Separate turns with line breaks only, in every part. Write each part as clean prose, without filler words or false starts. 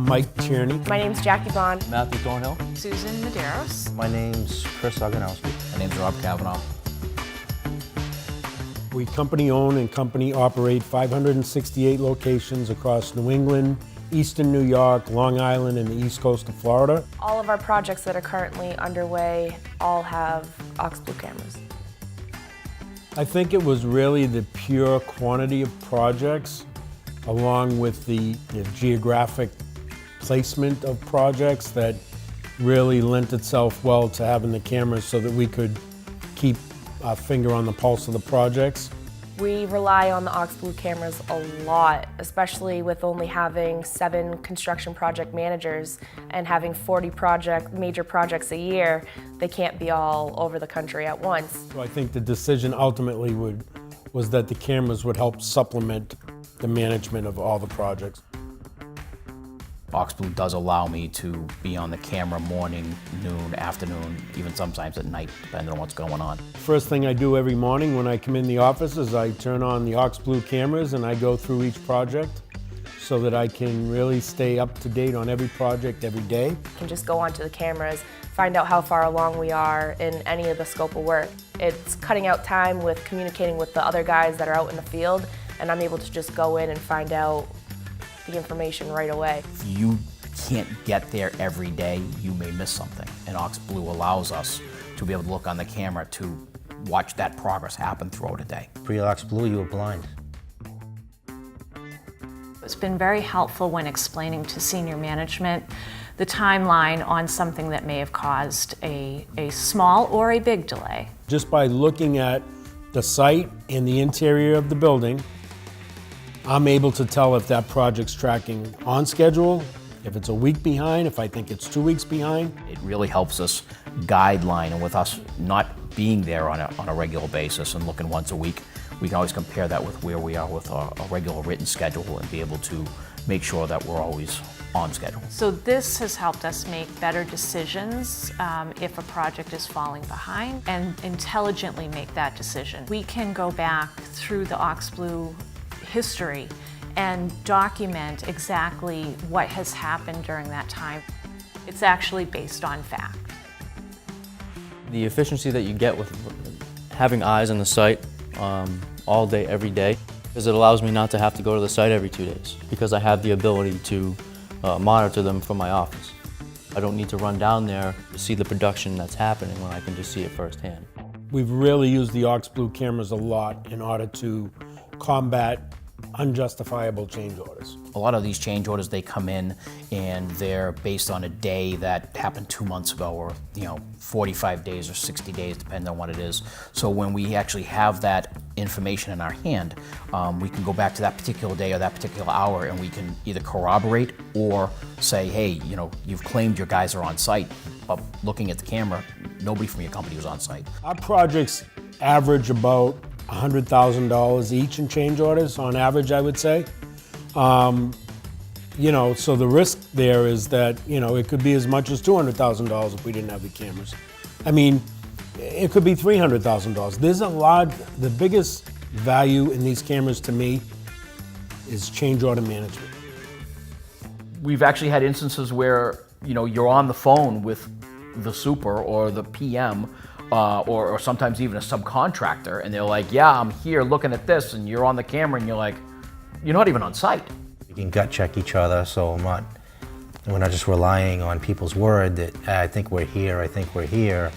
Mike Tierney.
My name's Jackie Bond.
Matthew Thornhill.
Susan Medeiros.
My name's Chris Oganowski.
My name's Rob Cavanaugh.
We company own and company operate 568 locations across New England, Eastern New York, Long Island, and the East Coast of Florida.
All of our projects that are currently underway all have OxBlue cameras.
I think it was really the pure quantity of projects along with the geographic placement of projects that really lent itself well to having the cameras so that we could keep our finger on the pulse of the projects.
We rely on the OxBlue cameras a lot, especially with only having 7 construction project managers and having 40 major projects a year. They can't be all over the country at once.
So I think the decision ultimately was that the cameras would help supplement the management of all the projects.
OxBlue does allow me to be on the camera morning, noon, afternoon, even sometimes at night, depending on what's going on.
First thing I do every morning when I come in the office is I turn on the OxBlue cameras and I go through each project so that I can really stay up to date on every project every day.
You can just go onto the cameras, find out how far along we are in any of the scope of work. It's cutting out time with communicating with the other guys that are out in the field, and I'm able to just go in and find out the information right away.
If you can't get there every day, you may miss something. And OxBlue allows us to be able to look on the camera to watch that progress happen throughout a day.
Pre-OxBlue, you were blind.
It's been very helpful when explaining to senior management the timeline on something that may have caused a small or a big delay.
Just by looking at the site and the interior of the building, I'm able to tell if that project's tracking on schedule, if it's a week behind, if I think it's 2 weeks behind.
It really helps us guideline, and with us not being there on a regular basis and looking once a week, we can always compare that with where we are with a regular written schedule and be able to make sure that we're always on schedule.
So this has helped us make better decisions if a project is falling behind and intelligently make that decision. We can go back through the OxBlue history and document exactly what has happened during that time. It's actually based on fact.
The efficiency that you get with having eyes on the site all day, every day, because it allows me not to have to go to the site every 2 days, because I have the ability to monitor them from my office. I don't need to run down there to see the production that's happening when I can just see it firsthand.
We've really used the OxBlue cameras a lot in order to combat unjustifiable change orders.
A lot of these change orders, they come in and they're based on a day that happened 2 months ago, or 45 days or 60 days, depending on what it is. So when we actually have that information in our hand, we can go back to that particular day or that particular hour, and we can either corroborate or say, hey, you've claimed your guys are on site, but looking at the camera, nobody from your company was on site.
Our projects average about $100,000 each in change orders, on average, I would say. So the risk there is that, it could be as much as $200,000 if we didn't have the cameras. I mean, it could be $300,000. There's the biggest value in these cameras to me is change order management.
We've actually had instances where, you're on the phone with the super or the PM, or sometimes even a subcontractor, and they're like, yeah, I'm here looking at this, and you're on the camera, and you're like, you're not even on site.
We can gut check each other, so we're not just relying on people's word that I think we're here, I think we're here.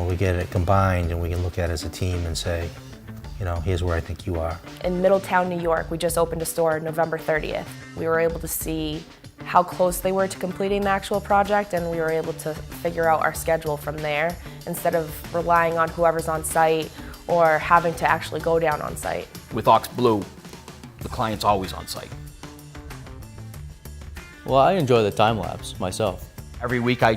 We get it combined and we can look at it as a team and say, here's where I think you are.
In Middletown, New York, we just opened a store November 30th. We were able to see how close they were to completing the actual project, and we were able to figure out our schedule from there instead of relying on whoever's on site or having to actually go down on site.
With OxBlue, the client's always on site.
Well, I enjoy the time-lapse myself.
Every week I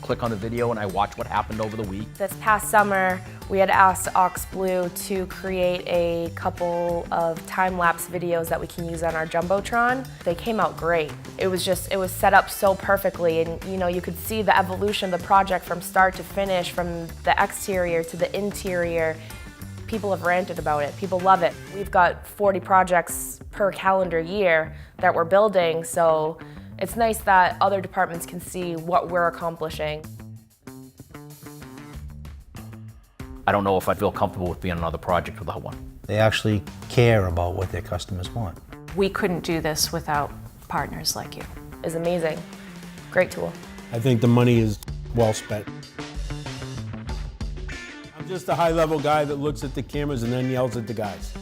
click on the video and I watch what happened over the week.
This past summer, we had asked OxBlue to create a couple of time-lapse videos that we can use on our Jumbotron. They came out great. It was set up so perfectly, and you could see the evolution of the project from start to finish, from the exterior to the interior. People have ranted about it. People love it. We've got 40 projects per calendar year that we're building, so It's nice that other departments can see what we're accomplishing.
I don't know if I'd feel comfortable with being on another project without one.
They actually care about what their customers want.
We couldn't do this without partners like you.
It's amazing. Great tool.
I think the money is well spent. I'm just a high-level guy that looks at the cameras and then yells at the guys.